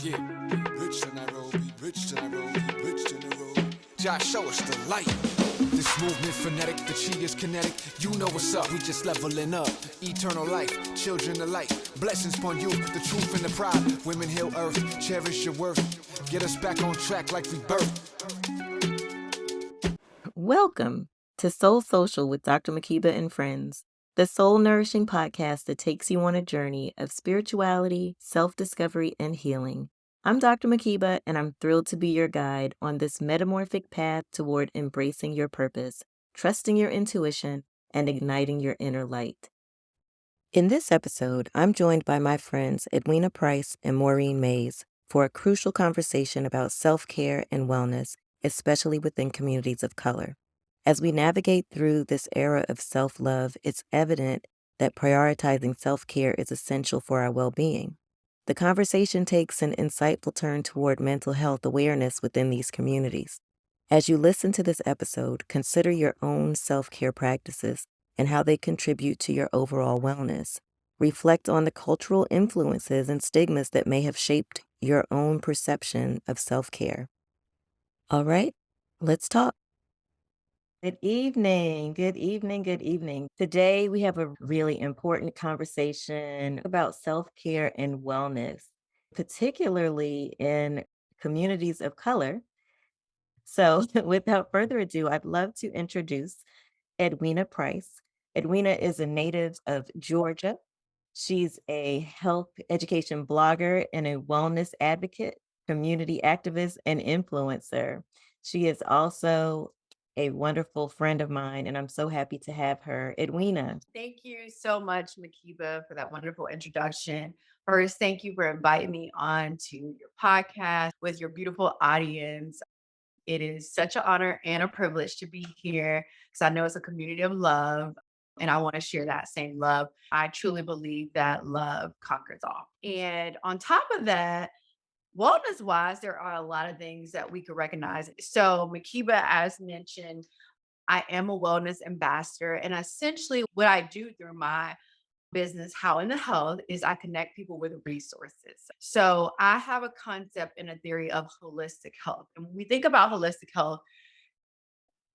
Yeah, rich to Nairobi, rich to Nairobi, rich to Nairobi. Josh, show us the light. This movement frenetic, the chi is kinetic. You know what's up, we just leveling up. Eternal life, children of light. Blessings upon you, the truth and the pride. Women heal earth, cherish your worth. Get us back on track like we birthed. Welcome to SolSocial with Dr. Makeba and friends, the soul-nourishing podcast that takes you on a journey of spirituality, self-discovery, and healing. I'm Dr. Makeba, and I'm thrilled to be your guide on this metamorphic path toward embracing your purpose, trusting your intuition, and igniting your inner light. In this episode, I'm joined by my friends Edwina Price and Maureen for a crucial conversation about self-care and wellness, especially within communities of color. As we navigate through this era of self-love, it's evident that prioritizing self-care is essential for our well-being. The conversation takes an insightful turn toward mental health awareness within these communities. As you listen to this episode, consider your own self-care practices and how they contribute to your overall wellness. Reflect on the cultural influences and stigmas that may have shaped your own perception of self-care. All right, let's talk. Good evening, good evening, good evening. Today we have a really important conversation about self-care and wellness, particularly in communities of color. So without further ado, I'd love to introduce Edwina Price. Edwina is a native of Georgia. She's a health education blogger and a wellness advocate, community activist, and influencer. She is also a wonderful friend of mine, and I'm so happy to have her. Edwina. Thank you so much, Makeba, for that wonderful introduction. First, thank you for inviting me on to your podcast with your beautiful audience. It is such an honor and a privilege to be here because I know it's a community of love and I want to share that same love. I truly believe that love conquers all. And on top of that, wellness wise, there are a lot of things that we could recognize. So, Makeba, as mentioned, I am a wellness ambassador. And essentially, what I do through my business, How in the Health, is I connect people with resources. So I have a concept and a theory of holistic health. And when we think about holistic health,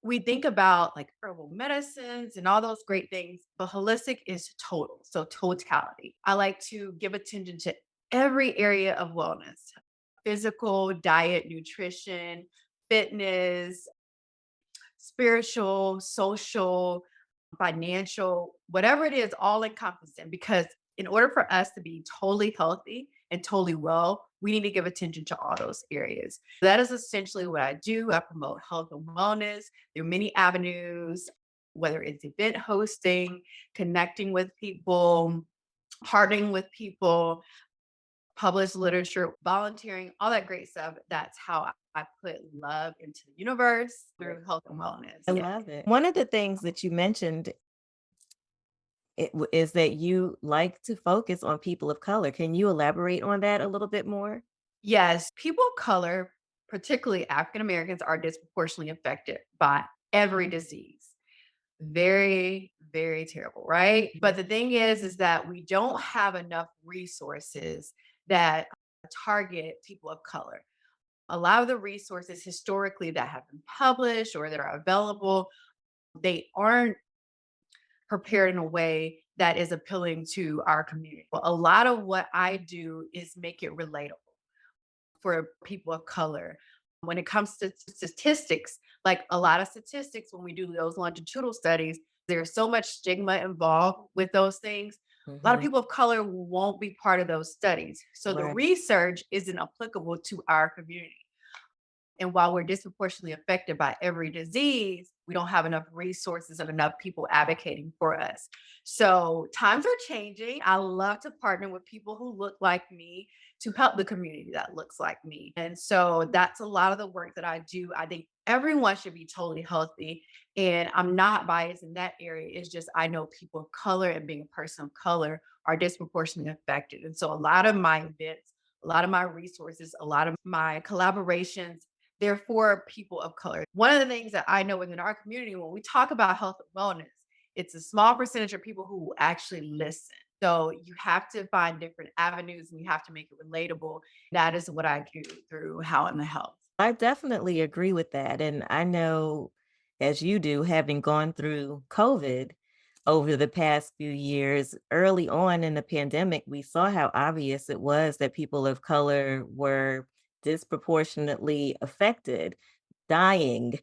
we think about like herbal medicines and all those great things, but holistic is total. So totality. I like to give attention to every area of wellness: physical, diet, nutrition, fitness, spiritual, social, financial, whatever it is, all encompassing. Because in order for us to be totally healthy and totally well, we need to give attention to all those areas. That is essentially what I do. I promote health and wellness through many avenues, whether it's event hosting, connecting with people, partnering with people, publish literature, volunteering, all that great stuff. That's how I put love into the universe through health and wellness. I Yeah. love it. One of the things that you mentioned is that you like to focus on people of color. Can you elaborate on that a little bit more? Yes, people of color, particularly African Americans, are disproportionately affected by every disease. Very, very terrible, right? But the thing is that we don't have enough resources that target people of color. A lot of the resources historically that have been published or that are available, they aren't prepared in a way that is appealing to our community. A lot of what I do is make it relatable for people of color. When it comes to statistics, like a lot of statistics, when we do those longitudinal studies, there's so much stigma involved with those things. A lot of Mhm. people of color won't be part of those studies. So the Right. research isn't applicable to our community. And while we're disproportionately affected by every disease, we don't have enough resources and enough people advocating for us. So times are changing. I love to partner with people who look like me to help the community that looks like me. And so that's a lot of the work that I do. I think everyone should be totally healthy. And I'm not biased in that area. It's just I know people of color and being a person of color are disproportionately affected. And so a lot of my events, a lot of my resources, a lot of my collaborations, they're for people of color. One of the things that I know within our community, when we talk about health and wellness, it's a small percentage of people who will actually listen. So you have to find different avenues and you have to make it relatable. That is what I do through How in the Health. I definitely agree with that. And I know, as you do, having gone through COVID over the past few years, early on in the pandemic, we saw how obvious it was that people of color were disproportionately affected, dying,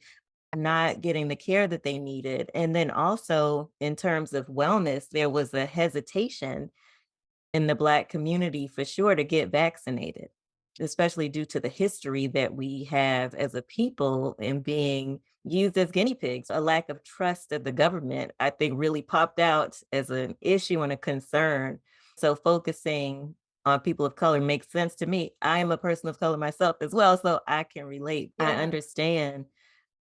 not getting the care that they needed. And then also, in terms of wellness, there was a hesitation in the Black community for sure to get vaccinated, especially due to the history that we have as a people in being used as guinea pigs. A lack of trust of the government, I think, really popped out as an issue and a concern. So focusing on people of color makes sense to me. I am a person of color myself as well, so I can relate. I Yeah. understand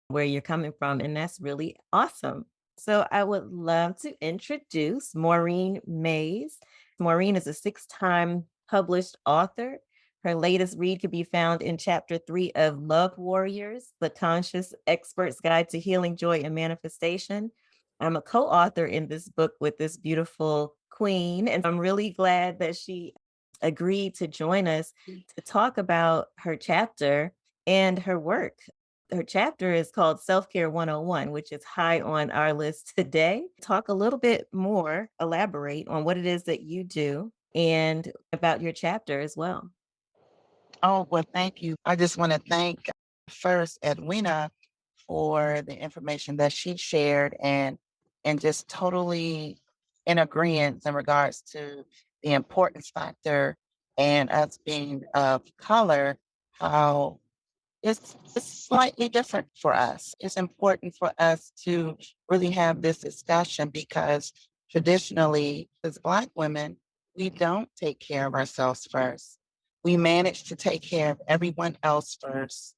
where you're coming from, and that's really awesome. So I would love to introduce Maureen Mays. Maureen is a six-time published author. Her latest read can be found in chapter 3 of Love Warriors, The Conscious Expert's Guide to Healing, Joy, and Manifestation. I'm a co-author in this book with this beautiful queen, and I'm really glad that she agreed to join us to talk about her chapter and her work. Her chapter is called Self-Care 101, which is high on our list today. Talk a little bit more, elaborate on what it is that you do and about your chapter as well. Oh, well, thank you. I just want to thank first Edwina for the information that she shared and just totally in agreement in regards to the importance factor and us being of color, how it's slightly different for us. It's important for us to really have this discussion because traditionally, as Black women, we don't take care of ourselves first. We manage to take care of everyone else first,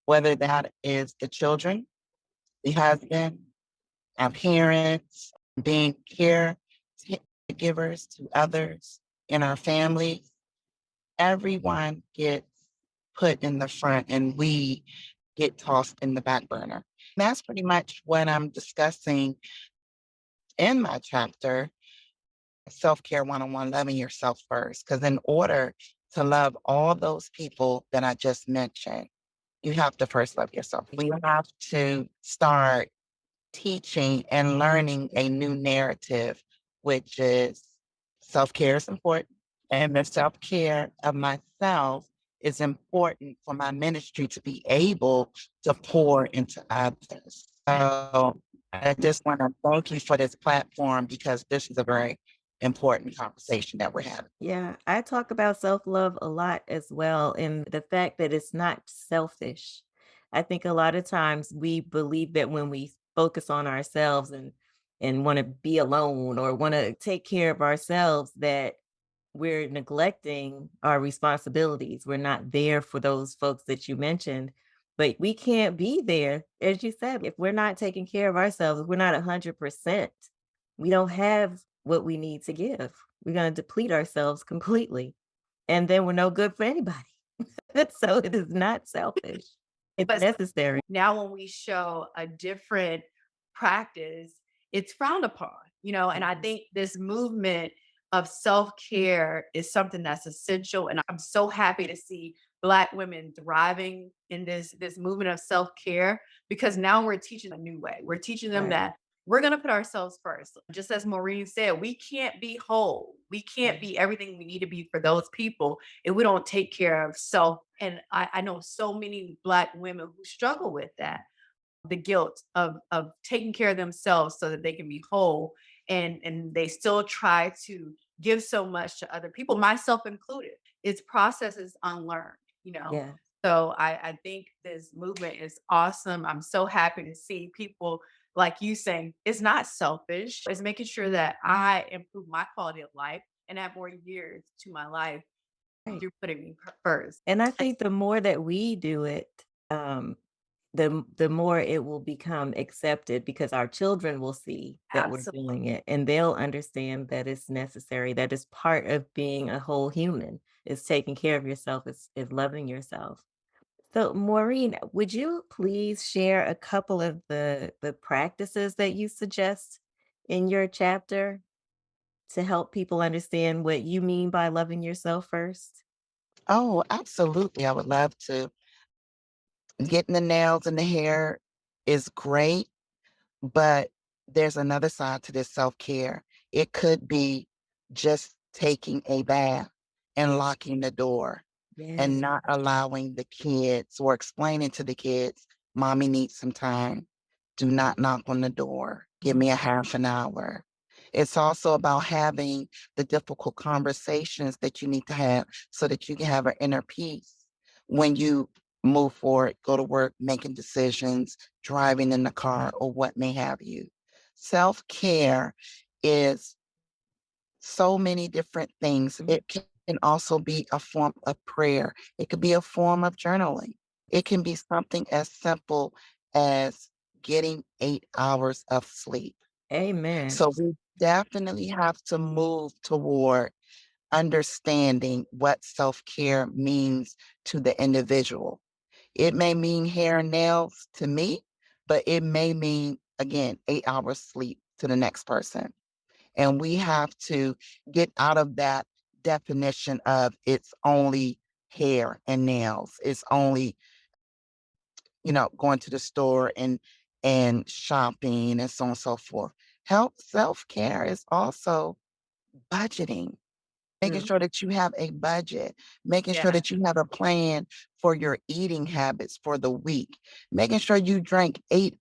whether that is the children, the husband, our parents, being caregivers to others in our family. Everyone gets put in the front and we get tossed in the back burner. That's pretty much what I'm discussing in my chapter, Self Care 101, loving yourself first. Because in order to love all those people that I just mentioned, you have to first love yourself. We have to start teaching and learning a new narrative, which is self care is important. And the self care of myself is important for my ministry to be able to pour into others. So I just want to thank you for this platform because this is a very important conversation that we're having. Yeah, I talk about self-love a lot as well, and the fact that it's not selfish. I think a lot of times we believe that when we focus on ourselves and want to be alone or want to take care of ourselves, that we're neglecting our responsibilities. We're not there for those folks that you mentioned, but we can't be there, as you said, if we're not taking care of ourselves, if we're not 100%, we don't have what we need to give. We're going to deplete ourselves completely, and then we're no good for anybody. So it is not selfish. It's But necessary. now when we show a different practice, it's frowned upon, and I think this movement of self-care is something that's essential. And I'm so happy to see Black women thriving in this movement of self-care because now we're teaching a new way. We're teaching them Right. that we're going to put ourselves first. Just as Maureen said, we can't be whole. We can't be everything we need to be for those people if we don't take care of self. And I know so many Black women who struggle with that, the guilt of taking care of themselves so that they can be whole, and they still try to give so much to other people, myself included. It's processes unlearned. Yeah. So I think this movement is awesome. I'm so happy to see people like you saying it's not selfish. It's making sure that I improve my quality of life and add more years to my life Right. through putting me first. And I think the more that we do it, um, the more it will become accepted because our children will see that we're Absolutely. doing it and they'll understand that it's necessary, that it's part of being a whole human, is taking care of yourself, is loving yourself. So Maureen, would you please share a couple of the practices that you suggest in your chapter to help people understand what you mean by loving yourself first? Oh, absolutely. I would love to. Getting the nails and the hair is great, but there's another side to this self-care. It could be just taking a bath and locking the door and Yes. not allowing the kids or explaining to the kids, mommy needs some time. Do not knock on the door. Give me a half an hour. It's also about having the difficult conversations that you need to have so that you can have an inner peace when you move forward, go to work, making decisions, driving in the car, or what may have you. Self care is so many different things. Mhm. It can also be a form of prayer. It could be a form of journaling. It can be something as simple as getting 8 hours of sleep. Amen. So we definitely have to move toward understanding what self-care means to the individual. It may mean hair and nails to me, but it may mean, again, 8 hours sleep to the next person. And we have to get out of that definition of it's only hair and nails. It's only, going to the store and shopping and so on and so forth. Help self-care is also budgeting, making Mm, sure that you have a budget, making sure Yeah. that you have a plan for your eating habits for the week, making sure you drink 8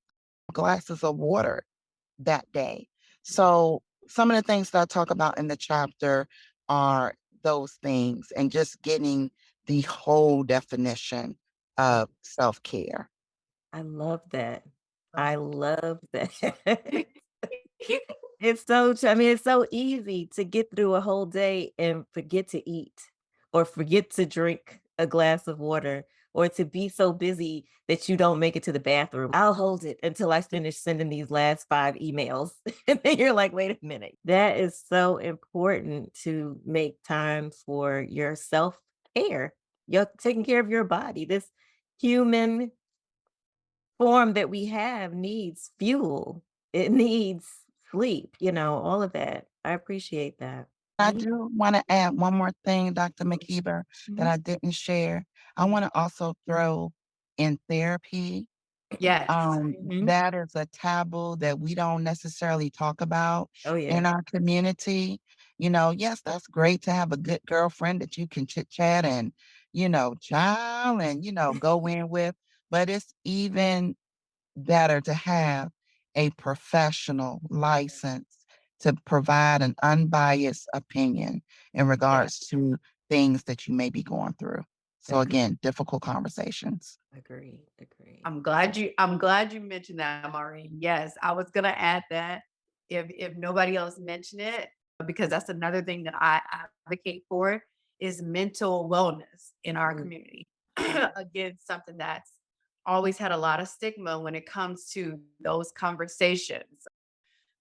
glasses of water that day. So some of the things that I talk about in the chapter are those things and just getting the whole definition of self-care. I love that. I Love love that. it. It's so I mean, it's so easy to get through a whole day and forget to eat or forget to drink a glass of water or to be so busy that you don't make it to the bathroom. I'll hold it until I finish sending these last 5 emails. And then you're like, "Wait a minute." That is so important to make time for your self-care. You're taking care of your body. This human form that we have needs fuel. It needs sleep, all of that. I appreciate that. I Any do want to add one more thing, Dr. coach. McKeever, that Mhm. I didn't share. I want to also throw in therapy. Yes. Mhm. That is a taboo that we don't necessarily talk about Oh, yeah. in our community. Yes, that's great to have a good girlfriend that you can chit chat and, child and, go in with. But it's even better to have a professional license to provide an unbiased opinion in Yeah. regards to things that you may be going through. So Agree, again, difficult conversations. agree, agree. I'm glad you mentioned that, Maureen. Yes, I was gonna add that if nobody else mentioned it, because that's another thing that I advocate for is mental wellness in our Mm, community. Again, something that's always had a lot of stigma when it comes to those conversations.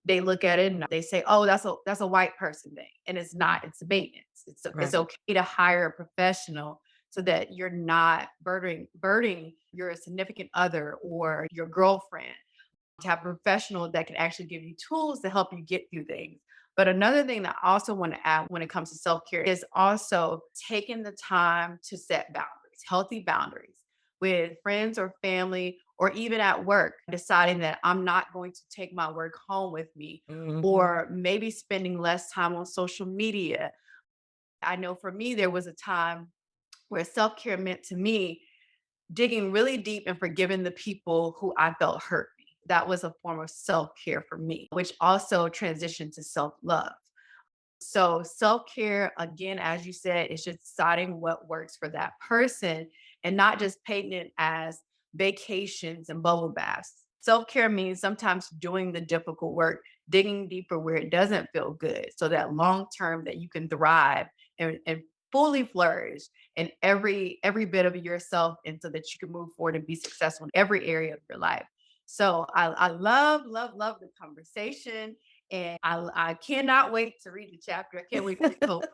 They look at it and they say, "Oh, that's a white person thing," and it's not. It's maintenance. It's right. okay to hire a professional so that you're not burdening your significant other or your girlfriend to have a professional that can actually give you tools to help you get through things. But another thing that I also want to add when it comes to self care is also taking the time to set boundaries, healthy boundaries with friends or family, or even at work, deciding that I'm not going to take my work home with me, Mhm. or maybe spending less time on social media. I know for me, there was a time where self care meant to me digging really deep and forgiving the people who I felt hurt me. That was a form of self care for me, which also transitioned to self love. So, self care, again, as you said, is just deciding what works for that person and not just painting it as vacations and bubble baths. Self care means sometimes doing the difficult work, digging deeper where it doesn't feel good, so that long term that you can thrive and fully flourish in every bit of yourself, and so that you can move forward and be successful in every area of your life. So I love the conversation, and I cannot wait to read the chapter. I can't wait to read the whole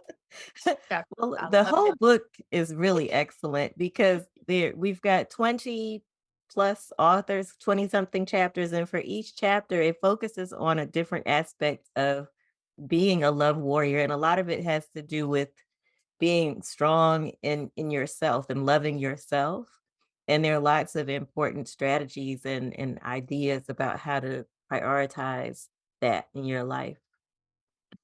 chapter. Well, I the love whole it. book is really excellent because we've got 20 plus authors, 20 something chapters, and for each chapter, it focuses on a different aspect of being a love warrior. And a lot of it has to do with being strong in yourself and loving yourself. And there are lots of important strategies and ideas about how to prioritize that in your life.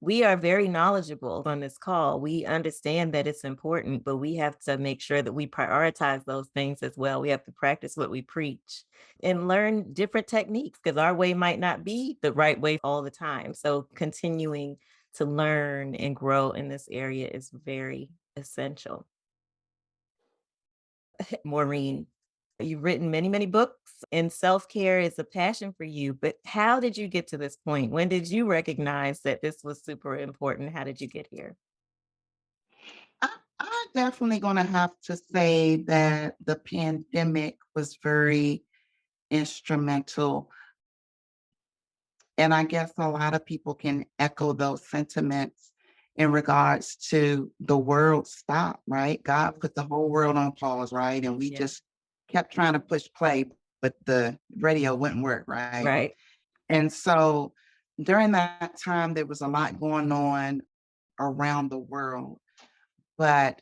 We are very knowledgeable on this call. We understand that it's important, but we have to make sure that we prioritize those things as well. We have to practice what we preach and learn different techniques because our way might not be the right way all the time. So continuing to learn and grow in this area is very essential. Maureen, you've written many, many books, and self care is a passion for you. But how did you get to this point? When did you recognize that this was super important? How did you get here? I'm definitely going to have to say that the pandemic was very instrumental. And I guess a lot of people can echo those sentiments in regards to the world stopped, right? God put the whole world on pause, right? And we Yeah. just kept trying to push play, but the radio wouldn't work, right? Right. And so during that time, there was a lot going on around the world, but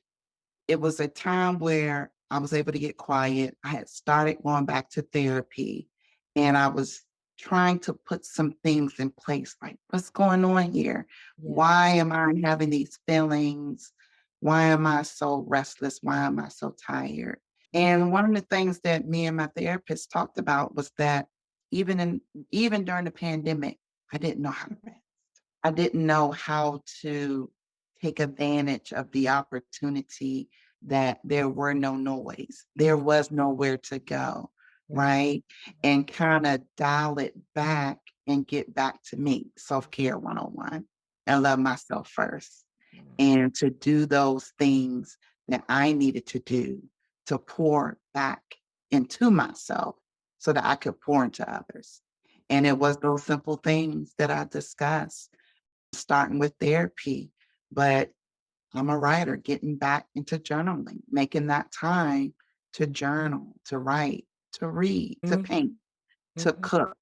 it was a time where I was able to get quiet. I had started going back to therapy and I was trying to put some things in place like, what's going on here? Yeah. Why am I having these feelings? Why am I so restless? Why am I so tired? And one of the things that me and my therapist talked about was that even in even during the pandemic, I didn't know how to rest. I didn't know how to take advantage of the opportunity that there were no noise. There was nowhere to go, Right. right? And kind of dial it back and get back to me, self-care 101, and love myself first. Mm. And to do those things that I needed to do to pour back into myself so that I could pour into others. And it was those simple things that I discussed starting with therapy, but I'm a writer, getting back into journaling, making that time to journal, to write, to read, to Mhm. paint, to Mhm. cook,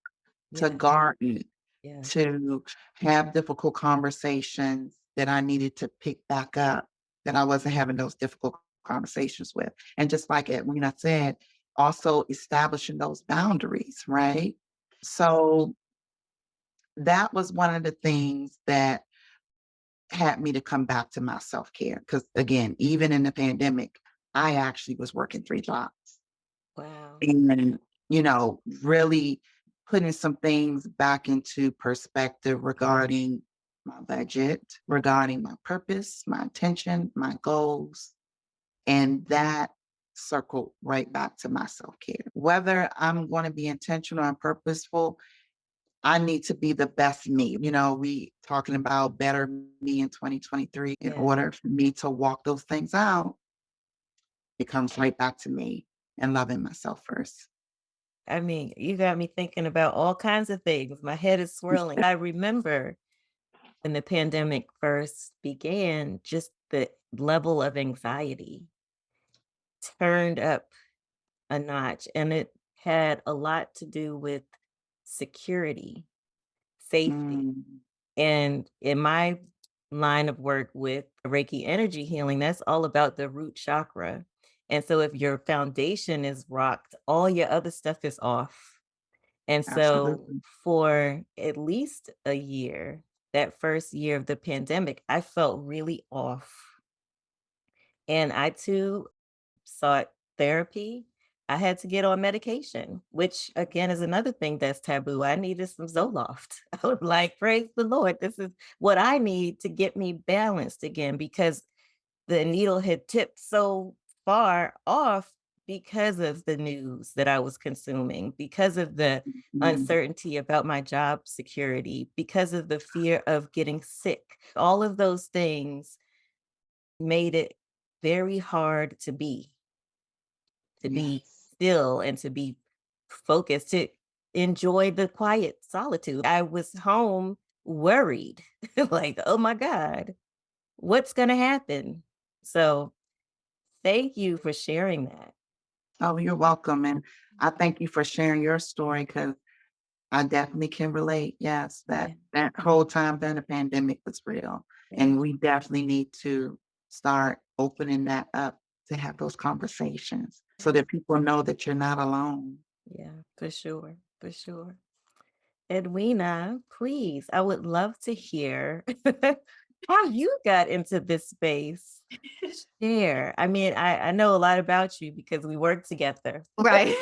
to Yeah. garden, Yeah. to have difficult conversations that I needed to pick back up, that I wasn't having those difficult conversations with. And just like Edwina said, also establishing those boundaries, right? So that was one of the things that had me to come back to my self-care. Because again, even in the pandemic, I actually was working 3 jobs Wow. and, really putting some things back into perspective regarding my budget, regarding my purpose, my intention, my goals, and that circled right back to my self-care. Whether I'm gonna be intentional and purposeful, I need to be the best me. We talking about better me in 2023. In Yeah. order for me to walk those things out, it comes right back to me and loving myself first. I mean, you got me thinking about all kinds of things. My head is swirling. I remember when the pandemic first began, just the level of anxiety turned up a notch, and it had a lot to do with security, safety. Mm, And in my line of work with Reiki energy healing, that's all about the root chakra. And so if your foundation is rocked, all your other stuff is off. And so absolutely. for at least a year, that first year of the pandemic, I felt really off. And I too sought therapy. I had to get on medication, which again is another thing that's taboo. I needed some Zoloft. I was like, praise the Lord. This is what I need to get me balanced again because the needle had tipped so far off because of the news that I was consuming, because of the Mm, uncertainty about my job security, because of the fear of getting sick. All of those things made it very hard to be yes. still and to be focused, to enjoy the quiet solitude. I was home worried, like, oh my God, what's going to happen? So thank you for sharing that. Oh, you're welcome. And I thank you for sharing your story because I definitely can relate. Yes, Yeah. that whole time during the pandemic was real. And we definitely need to start opening that up to have those conversations so that people know that you're not alone. Yeah, for sure. For sure. Edwina, please, I would love to hear how you got into this space. Share. I mean, I know a lot about you because we worked together Right.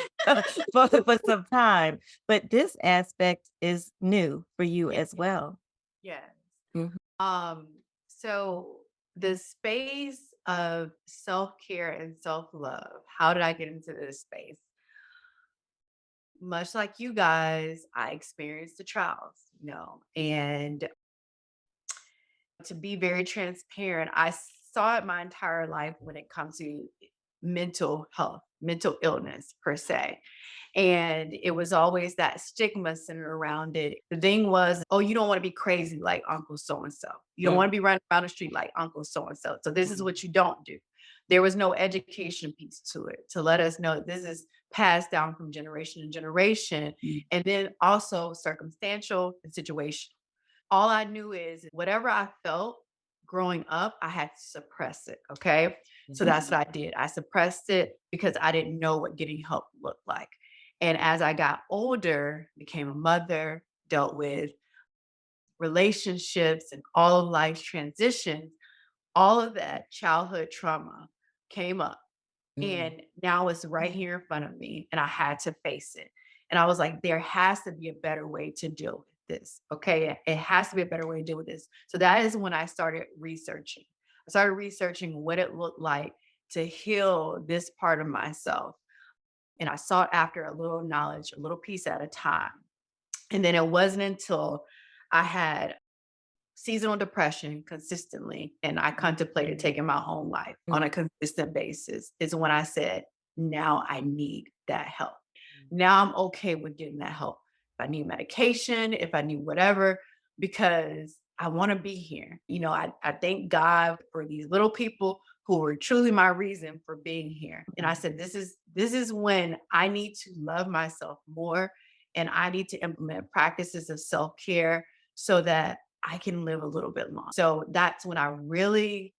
for some time, but this aspect is new for you Yeah. as well. Yes. Mhm. Um, so the space of self-care and self-love, how did I get into this space? Much like you guys, I experienced the trials, and to be very transparent, I saw it my entire life when it comes to mental health, mental illness per se. And it was always that stigma centered around it. The thing was, oh, you don't want to be crazy like Uncle so and so. You don't want to be running around the street like Uncle so and so. So this is what you don't do. There was no education piece to it to let us know that this is passed down from generation to generation. And then also circumstantial and situational. All I knew is whatever I felt growing up, I had to suppress it. Okay. So that's what I did. I suppressed it because I didn't know what getting help looked like. And as I got older, became a mother, dealt with relationships and all of life's transitions, all of that childhood trauma came up. Mm. And now it's right here in front of me, and I had to face it. And I was like, there has to be a better way to deal with this. Okay. It has to be a better way to deal with this. So that is when I started researching. I started researching what it looked like to heal this part of myself. And I sought after a little knowledge, a little piece at a time. And then it wasn't until I had seasonal depression consistently and I contemplated taking my own life on a consistent basis is when I said, now I need that help. Now I'm okay with getting that help. If I need medication, if I need whatever, because I want to be here. I thank God for these little people who were truly my reason for being here. And I said, this is when I need to love myself more and I need to implement practices of self-care so that I can live a little bit longer. So that's when I really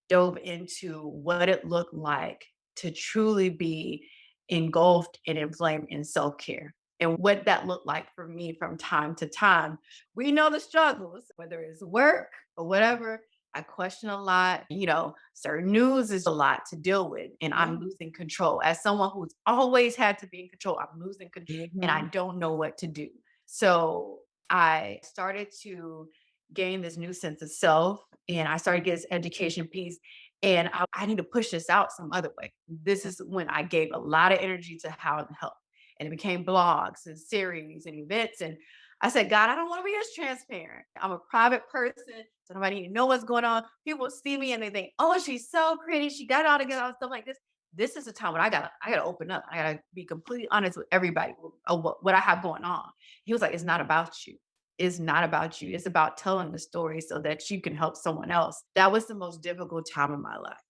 dove into what it looked like to truly be engulfed and inflamed in self care and what that looked like for me from time to time. We know the struggles, whether it's work or whatever. I question a lot. Certain news is a lot to deal with, and I'm losing control. As someone who's always had to be in control, I'm losing control and I don't know what to do. So I started to gain this new sense of self and I started getting this education piece. And I need to push this out some other way. This is when I gave a lot of energy to how to help. And it became blogs and series and events. And I said, God, I don't want to be as transparent. I'm a private person. So nobody need to know what's going on. People see me and they think, oh, she's so pretty. She got it all together, stuff like this. This is a time when I gotta open up. I gotta be completely honest with everybody of what I have going on. He was like, it's not about you. It's not about you. It's about telling the story so that you can help someone else. That was the most difficult time of my life.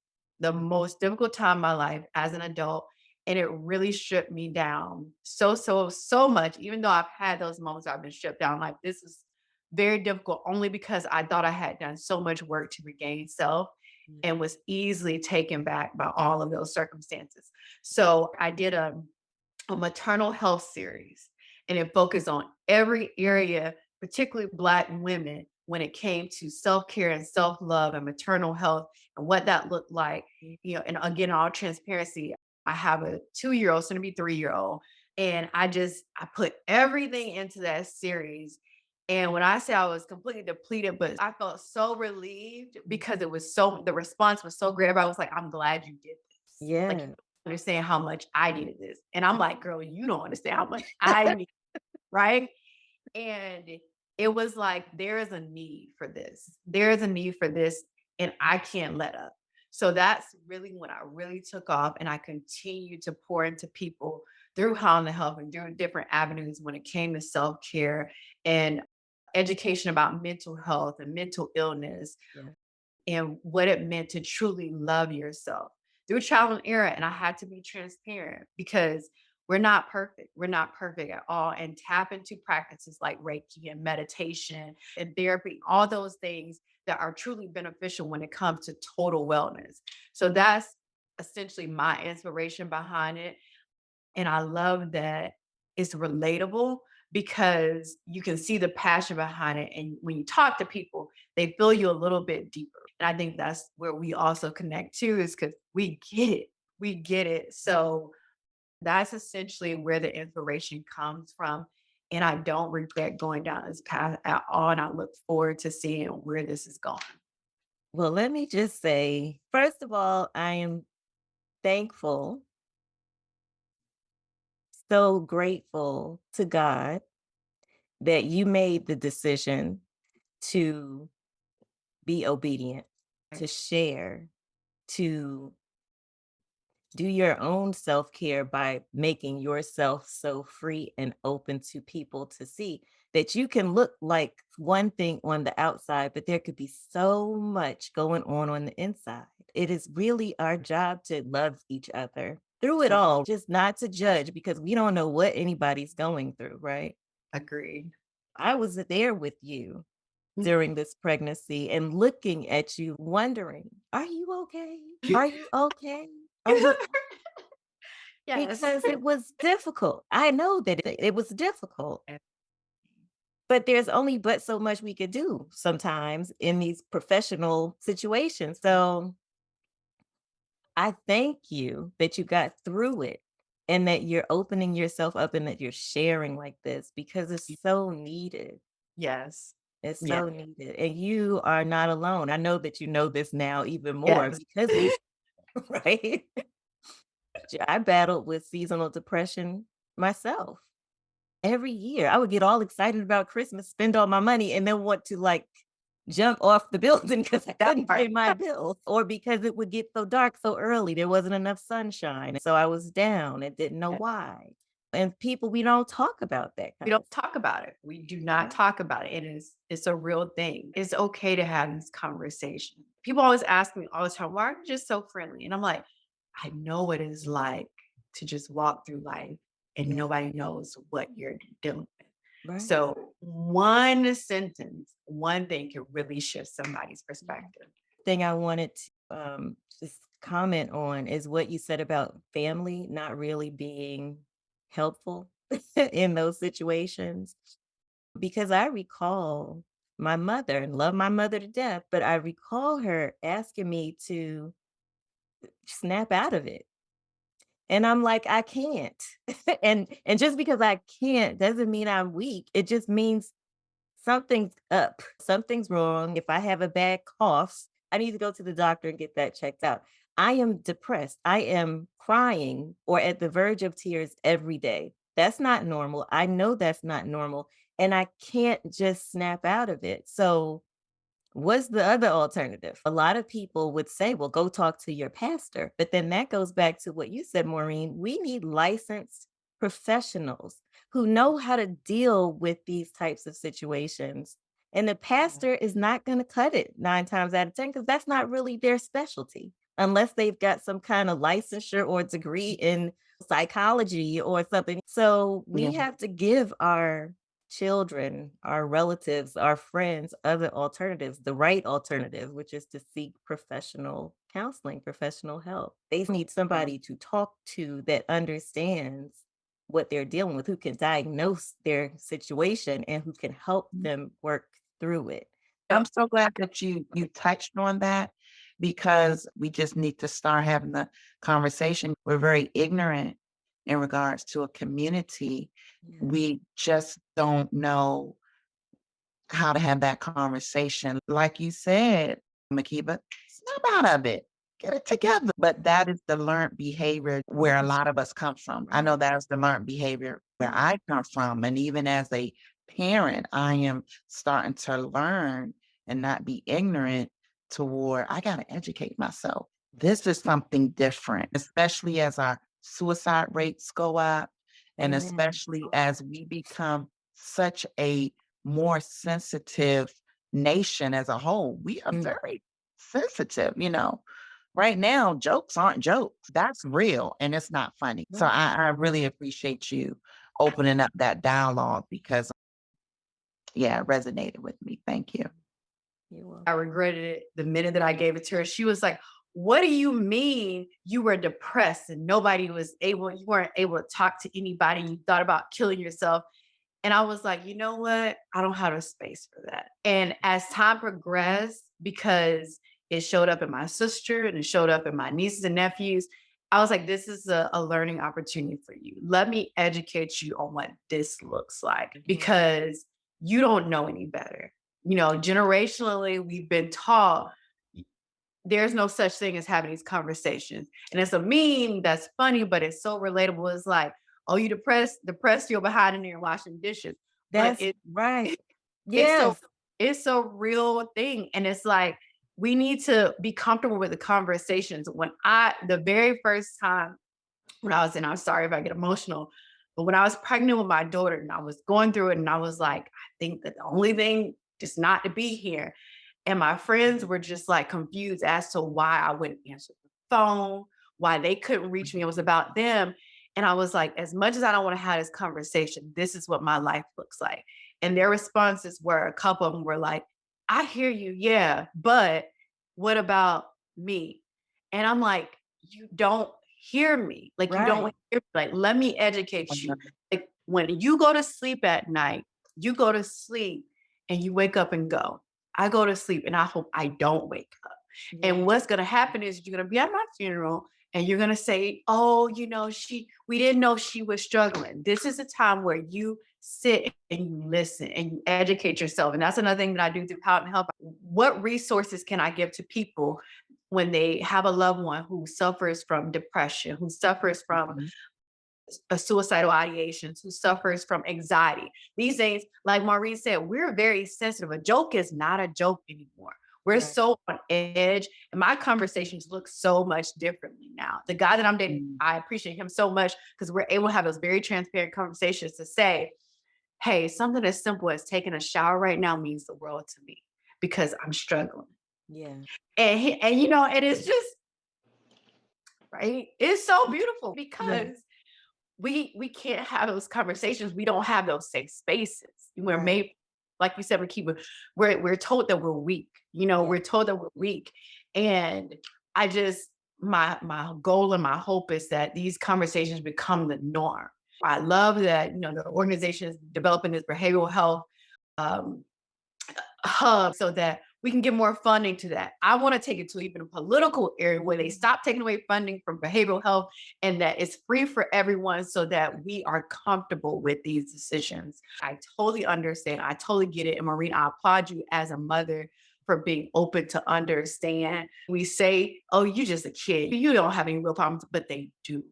The most difficult time of my life as an adult. And it really stripped me down so much, even though I've had those moments where I've been stripped down. Like this is very difficult only because I thought I had done so much work to regain self and was easily taken back by all of those circumstances. So I did a maternal health series and it focused on every area, particularly Black women, when it came to self-care and self-love and maternal health and what that looked like. And again, all transparency, I have a 2-year-old, soon to be 3-year-old. And I put everything into that series. And when I say I was completely depleted, but I felt so relieved because the response was so great. Everybody was like, I'm glad you did this. Like, Yeah. understand how much I needed this. And I'm like, girl, you don't understand how much I need, right? And it was like, there is a need for this. There is a need for this, and I can't let up. So that's really when I really took off and I continued to pour into people through How to Help and through different avenues when it came to self-care and education about mental health and mental illness Yeah. and what it meant to truly love yourself through trial and error. And I had to be transparent because We're not perfect. We're not perfect at all. And tap into practices like Reiki and meditation and therapy, all those things that are truly beneficial when it comes to total wellness. So that's essentially my inspiration behind it. And I love that it's relatable because you can see the passion behind it. And when you talk to people, they feel you a little bit deeper. And I think that's where we also connect too, is because we get it. We get it. So that's essentially where the inspiration comes from. And I don't regret going down this path at all. And I look forward to seeing where this is going. Well, let me just say, first of all, I am thankful, so grateful to God that you made the decision to be obedient, to share, to do your own self-care by making yourself so free and open to people to see that you can look like one thing on the outside, but there could be so much going on the inside. It is really our job to love each other through it all, just not to judge because we don't know what anybody's going through, right? Agreed. I was there with you during this pregnancy and looking at you, wondering, are you okay? Are you okay? Are you Yes. Because it was difficult. I know that it was difficult, but there's only but so much we could do sometimes in these professional situations. So I thank you that you got through it and that you're opening yourself up and that you're sharing like this because it's so needed. Yes. It's Yeah. so needed. And you are not alone. I know that you know this now even more Yes. because you, right? I battled with seasonal depression myself. Every year, I would get all excited about Christmas, spend all my money, and then want to like jump off the building because I That couldn't part. pay my bills, or because it would get so dark so early. There wasn't enough sunshine. So I was down and didn't know why. And people, we don't talk about that We kind of don't talk about it. We do not talk about it. It's a real thing. It's okay to have these conversations. People always ask me all the time, why are you just so friendly? And I'm like, I know what it is like to just walk through life and Yeah. nobody knows what you're dealing with. Right. So one sentence, one thing can really shift somebody's perspective. Thing I wanted to just comment on is what you said about family not really being helpful in those situations. Because I recall my mother and love my mother to death, but I recall her asking me to snap out of it. And I'm like, I can't. And just because I can't doesn't mean I'm weak. It just means something's up. Something's wrong. If I have a bad cough, I need to go to the doctor and get that checked out. I am depressed. I am crying or at the verge of tears every day. That's not normal. I know that's not normal. And I can't just snap out of it. So what's the other alternative? A lot of people would say, well, go talk to your pastor. But then that goes back to what you said, Maureen. We need licensed professionals who know how to deal with these types of situations. And the pastor is not going to cut it 9 times out of 10 because that's not really their specialty unless they've got some kind of licensure or degree in psychology or something. So we have to give our children, our relatives, our friends, other alternatives, the right alternative, which is to seek professional counseling, professional help. They need somebody to talk to that understands what they're dealing with, who can diagnose their situation and who can help them work through it. I'm so glad that you touched on that because we just need to start having the conversation. We're very ignorant in regards to a community. Yeah. We just don't know how to have that conversation. Like you said, Makeba, snap out of it. Get it together. But that is the learned behavior where a lot of us come from. I know that's the learned behavior where I come from. And even as a parent, I am starting to learn and not be ignorant toward I got to educate myself. This is something different, especially as our suicide rates go up, and Amen. especially as we become such a more sensitive nation as a whole. We are very sensitive, right now, jokes aren't jokes. That's real and it's not funny. So I really appreciate you opening up that dialogue because, yeah, it resonated with me. Thank you. I regretted it the minute that I gave it to her. She was like, "What do you mean you were depressed and you weren't able to talk to anybody? You thought about killing yourself?" And I was like, you know what? I don't have a space for that. And as time progressed, because it showed up in my sister and it showed up in my nieces and nephews, I was like, this is a learning opportunity for you. Let me educate you on what this looks like because you don't know any better. Generationally, we've been taught there's no such thing as having these conversations. And it's a meme that's funny, but it's so relatable. It's like, oh, you depressed, you're behind in there washing dishes. But That's right. it's so Yes. it's a real thing. And it's like we need to be comfortable with the conversations. The very first time when I'm sorry if I get emotional, but when I was pregnant with my daughter and I was going through it and I was like, I think that the only thing is not to be here. And my friends were just like confused as to why I wouldn't answer the phone, why they couldn't reach me. It was about them. And I was like, as much as I don't want to have this conversation, this is what my life looks like. And their responses were a couple of them were like, I hear you, yeah, but what about me? And I'm like, you don't hear me. Like, you don't hear me. Like, let me educate you. Like, when you go to sleep at night, you go to sleep and you wake up and go. I go to sleep and I hope I don't wake up. And what's going to happen is you're going to be at my funeral and you're going to say, oh, we didn't know she was struggling. This is a time where you sit and you listen and you educate yourself. And that's another thing that I do through Pout and Help. What resources can I give to people when they have a loved one who suffers from depression, who suffers from a suicidal ideations, who suffers from anxiety? These days, like Maureen said, we're very sensitive. A joke is not a joke anymore. We're so on edge, and my conversations look so much differently now. The guy that I'm dating, I appreciate him so much because we're able to have those very transparent conversations to say, hey, something as simple as taking a shower right now means the world to me because I'm struggling. Yeah. And it is just right. It's so beautiful because we can't have those conversations. We don't have those safe spaces. We're made, like you said, we're told that we're weak. We're told that we're weak. And I just my goal and my hope is that these conversations become the norm. I love that, the organization is developing this behavioral health um, hub so that we can give more funding to that. I want to take it to even a political area where they stop taking away funding from behavioral health and that it's free for everyone so that we are comfortable with these decisions. I totally understand. I totally get it. And Maureen, I applaud you as a mother for being open to understand. We say, oh, you're just a kid. You don't have any real problems, but they do.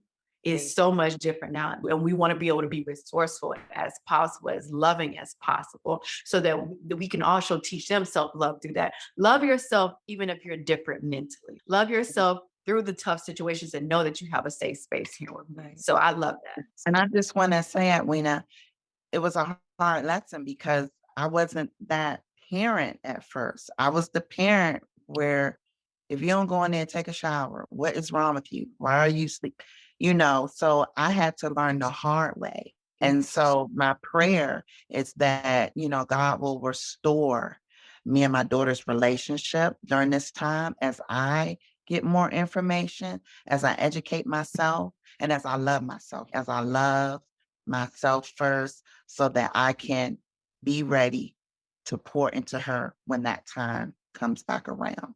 It's so much different now. And we want to be able to be resourceful as possible, as loving as possible, so that we can also teach them self-love through that. Love yourself, even if you're different mentally. Love yourself through the tough situations and know that you have a safe space here with me. So I love that. And I just want to say, Edwina, it was a hard lesson because I wasn't that parent at first. I was the parent where if you don't go in there and take a shower, what is wrong with you? Why are you sleep? So I had to learn the hard way. And so my prayer is that, God will restore me and my daughter's relationship during this time as I get more information, as I educate myself, and as I love myself, as I love myself first so that I can be ready to pour into her when that time comes back around.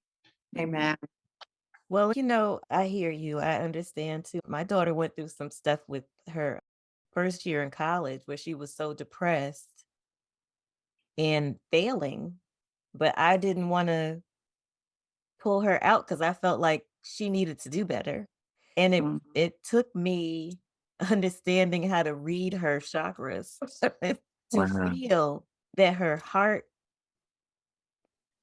Amen. Well, I hear you. I understand too. My daughter went through some stuff with her first year in college where she was so depressed and failing, but I didn't want to pull her out because I felt like she needed to do better. And it took me understanding how to read her chakras to Wow. feel that her heart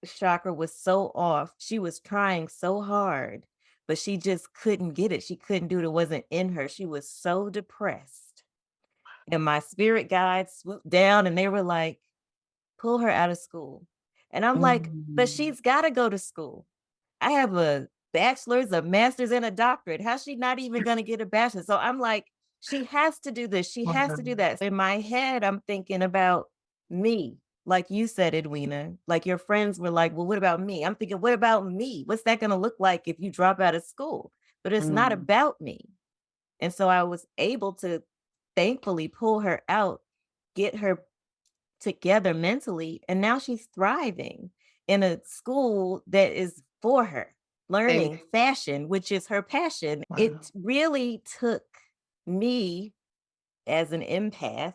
chakra was so off. She was trying so hard, but she just couldn't get it. She couldn't do it. It wasn't in her. She was so depressed. And my spirit guides swooped down and they were like, pull her out of school. And I'm like, but she's got to go to school. I have a bachelor's, a master's, and a doctorate. How's she not even going to get a bachelor's? So I'm like, she has to do this. She has to do that. In my head, I'm thinking about me. Like you said, Edwina, like your friends were like, well, what about me? I'm thinking, what about me? What's that going to look like if you drop out of school? But it's not about me. And so I was able to thankfully pull her out, get her together mentally. And now she's thriving in a school that is for her, learning fashion, which is her passion. Wow. It really took me as an empath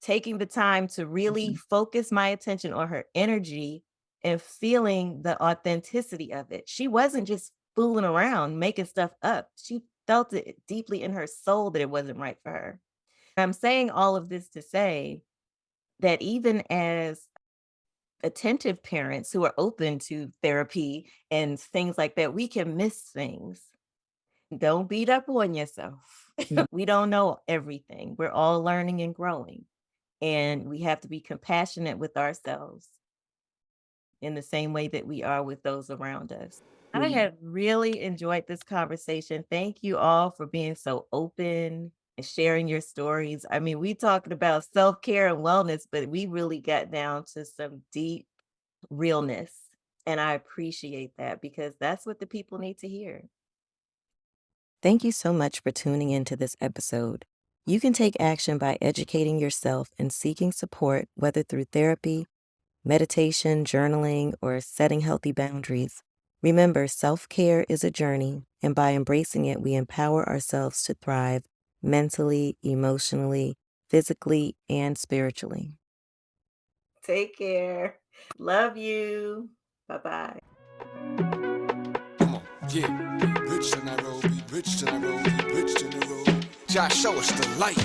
taking the time to really focus my attention on her energy and feeling the authenticity of it. She wasn't just fooling around, making stuff up. She felt it deeply in her soul that it wasn't right for her. I'm saying all of this to say that even as attentive parents who are open to therapy and things like that, we can miss things. Don't beat up on yourself. We don't know everything. We're all learning and growing. And we have to be compassionate with ourselves in the same way that we are with those around us. I have really enjoyed this conversation. Thank you all for being so open and sharing your stories. I mean, we talking about self-care and wellness, but we really got down to some deep realness. And I appreciate that because that's what the people need to hear. Thank you so much for tuning into this episode. You can take action by educating yourself and seeking support, whether through therapy, meditation, journaling, or setting healthy boundaries. Remember, self-care is a journey, and by embracing it, we empower ourselves to thrive mentally, emotionally, physically, and spiritually. Take care. Love you. Bye-bye. Come on, yeah. Rich to Nairobi, rich to Nairobi, rich to Nairobi. Josh, show us the light.